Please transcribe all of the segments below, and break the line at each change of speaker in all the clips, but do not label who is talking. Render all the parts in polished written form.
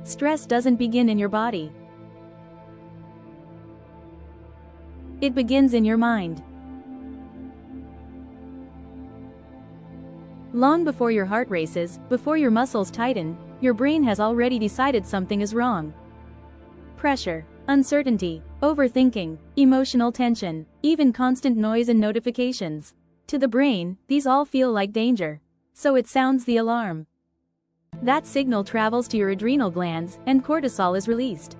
Stress doesn't begin in your body. It begins in your mind. Long before your heart races, before your muscles tighten, your brain has already decided something is wrong. Pressure, uncertainty, overthinking, emotional tension, even constant noise and notifications. To the brain, these all feel like danger. So it sounds the alarm. That signal travels to your adrenal glands, and cortisol is released.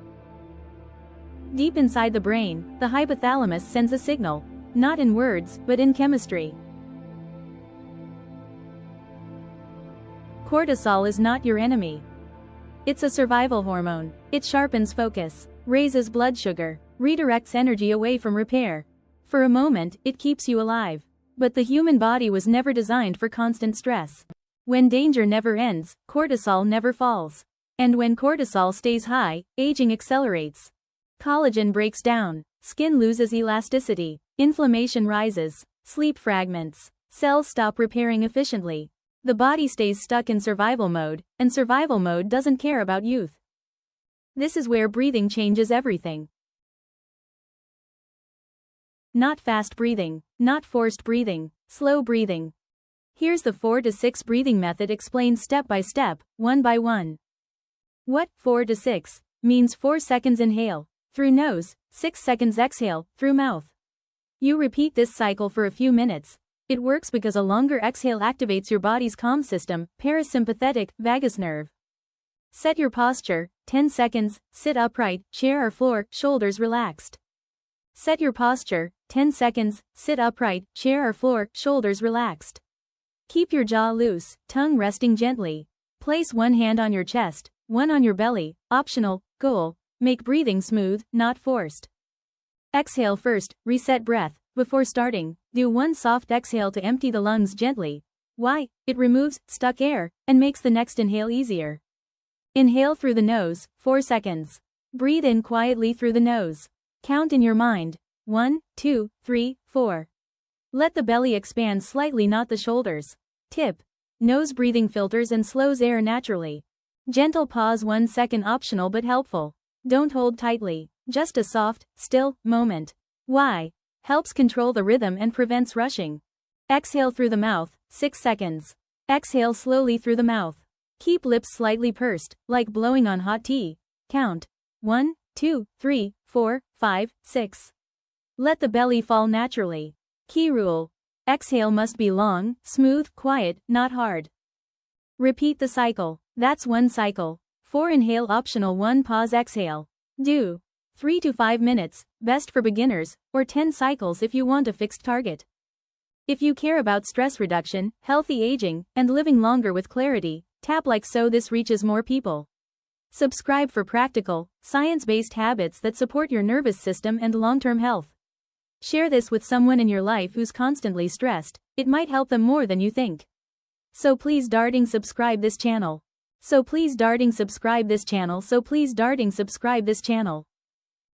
Deep inside the brain, the hypothalamus sends a signal, not in words, but in chemistry. Cortisol is not your enemy. It's a survival hormone. It sharpens focus, raises blood sugar, redirects energy away from repair. For a moment, it keeps you alive. But the human body was never designed for constant stress. When danger never ends, cortisol never falls. And when cortisol stays high, aging accelerates. Collagen breaks down, skin loses elasticity, inflammation rises, sleep fragments, cells stop repairing efficiently. The body stays stuck in survival mode, and survival mode doesn't care about youth. This is where breathing changes everything. Not fast breathing, not forced breathing, slow breathing. Here's the 4 to 6 breathing method explained step by step, one by one. What 4 to 6 means 4 seconds inhale through nose, 6 seconds exhale through mouth. You repeat this cycle for a few minutes. It works because a longer exhale activates your body's calm system, parasympathetic, vagus nerve. Set your posture, 10 seconds, sit upright, chair or floor, shoulders relaxed. Set your posture, 10 seconds, sit upright, chair or floor, shoulders relaxed. Keep your jaw loose, tongue resting gently. Place one hand on your chest, one on your belly, optional, goal, make breathing smooth, not forced. Exhale first, reset breath. Before starting, do one soft exhale to empty the lungs gently. Why? It removes stuck air and makes the next inhale easier. Inhale through the nose, 4 seconds. Breathe in quietly through the nose. Count in your mind. 1, 2, 3, 4. Let the belly expand slightly, not the shoulders. Tip. Nose breathing filters and slows air naturally. Gentle pause, 1 second, optional but helpful. Don't hold tightly. Just a soft, still moment. Why? Helps control the rhythm and prevents rushing. Exhale through the mouth, 6 seconds. Exhale slowly through the mouth. Keep lips slightly pursed, like blowing on hot tea. Count. 1, 2, 3, 4, 5, 6. Let the belly fall naturally. Key rule. Exhale must be long, smooth, quiet, not hard. Repeat the cycle. That's one cycle. 4 inhale, optional, 1 pause, exhale. Do 3 to 5 minutes, best for beginners, or 10 cycles if you want a fixed target. If you care about stress reduction, healthy aging, and living longer with clarity, tap like so this reaches more people. Subscribe for practical, science-based habits that support your nervous system and long-term health. Share this with someone in your life who's constantly stressed. It might help them more than you think. So please subscribe this channel. So please subscribe this channel.